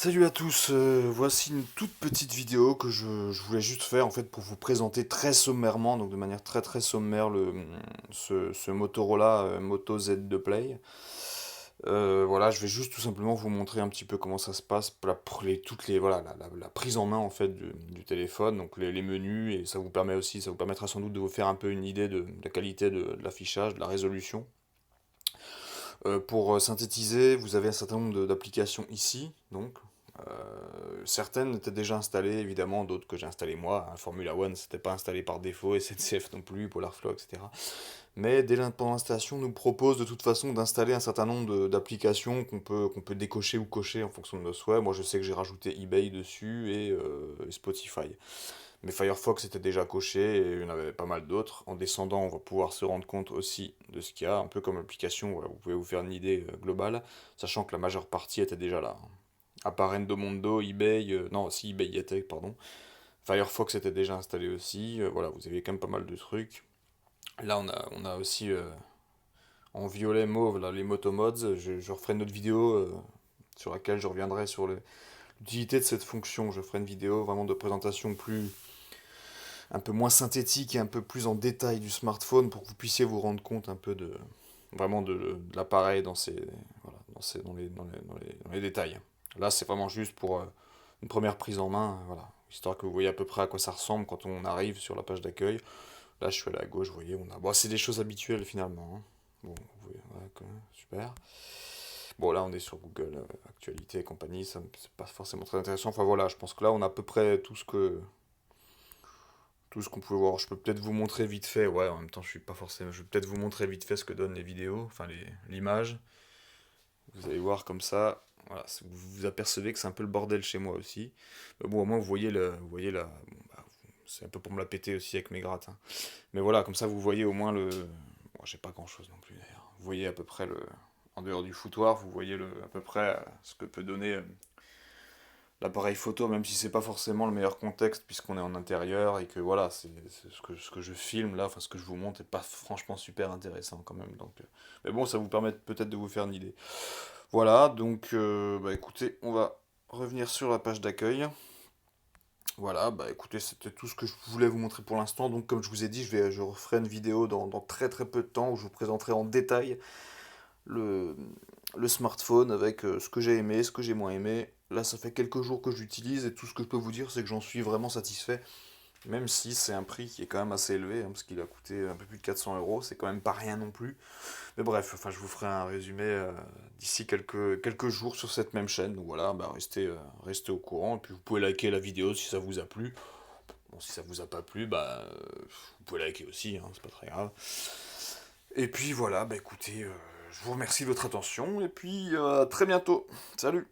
Salut à tous, voici une toute petite vidéo que je voulais juste faire en fait pour vous présenter très sommairement, donc de manière très sommaire, ce Motorola Moto Z2 Play. Voilà, je vais juste tout simplement vous montrer un petit peu comment ça se passe pour toutes les, voilà, la prise en main en fait du téléphone, donc les menus, et ça vous permet aussi, ça vous permettra sans doute de vous faire un peu une idée de la qualité de l'affichage, de la résolution. Pour synthétiser, vous avez un certain nombre d'applications ici, donc certaines étaient déjà installées, évidemment, d'autres que j'ai installées moi. Hein, Formula One, c'était pas installé par défaut, SNCF non plus, Polarflow, etc. Mais dès l'installation, nous propose de toute façon d'installer un certain nombre d'applications qu'on peut décocher ou cocher en fonction de nos souhaits. Moi, je sais que j'ai rajouté eBay dessus et Spotify. Mais Firefox était déjà coché et il y en avait pas mal d'autres. En descendant, on va pouvoir se rendre compte aussi de ce qu'il y a, un peu comme application, voilà, vous pouvez vous faire une idée globale, sachant que la majeure partie était déjà là. À part Endomondo, eBay, non, si eBay y était, pardon. Firefox était déjà installé aussi, voilà, vous avez quand même pas mal de trucs. Là, on a aussi en violet mauve là, les Motomods. Je referai une autre vidéo sur laquelle je reviendrai sur l'utilité de cette fonction. Je ferai une vidéo vraiment de présentation un peu moins synthétique et un peu plus en détail du smartphone pour que vous puissiez vous rendre compte un peu vraiment de l'appareil voilà, dans les détails. Là, c'est vraiment juste pour une première prise en main, voilà, histoire que vous voyez à peu près à quoi ça ressemble quand on arrive sur la page d'accueil. Là, je suis allé à gauche, vous voyez, on a. Bon, c'est des choses habituelles finalement. Hein. Bon, vous voyez, voilà, super. Bon, là, on est sur Google Actualité et compagnie, ça c'est pas forcément très intéressant. Enfin voilà, je pense que là, on a à peu près tout ce qu'on pouvait voir. Je peux peut-être vous montrer vite fait, ouais, en même temps, je suis pas forcément. Je vais peut-être vous montrer vite fait ce que donnent les vidéos, enfin l'image. Vous allez voir comme ça. Voilà, vous vous apercevez que c'est un peu le bordel chez moi aussi. Mais bon, au moins, vous voyez là. Bon, bah, c'est un peu pour me la péter aussi avec mes grattes. Hein. Mais voilà, comme ça, vous voyez au moins le. Bon, j'ai pas grand-chose non plus d'ailleurs. Vous voyez à peu près le. En dehors du foutoir, vous voyez à peu près ce que peut donner l'appareil photo, même si c'est pas forcément le meilleur contexte puisqu'on est en intérieur et que voilà, c'est ce que je filme là, enfin ce que je vous montre est pas franchement super intéressant quand même. Donc, mais bon, ça vous permet peut-être de vous faire une idée. Voilà, donc bah écoutez, on va revenir sur la page d'accueil. Voilà, bah écoutez, c'était tout ce que je voulais vous montrer pour l'instant. Donc comme je vous ai dit, je referai une vidéo dans très peu de temps où je vous présenterai en détail le, le smartphone avec ce que j'ai aimé, ce que j'ai moins aimé. Là, ça fait quelques jours que j'utilise et tout ce que je peux vous dire, c'est que j'en suis vraiment satisfait. Même si c'est un prix qui est quand même assez élevé, hein, parce qu'il a coûté un peu plus de 400 euros, c'est quand même pas rien non plus. Mais bref, enfin, je vous ferai un résumé d'ici quelques jours sur cette même chaîne. Donc voilà, bah, restez au courant. Et puis vous pouvez liker la vidéo si ça vous a plu. Bon, si ça vous a pas plu, bah, vous pouvez liker aussi, hein, c'est pas très grave. Et puis voilà, bah écoutez, je vous remercie de votre attention et puis à très bientôt. Salut!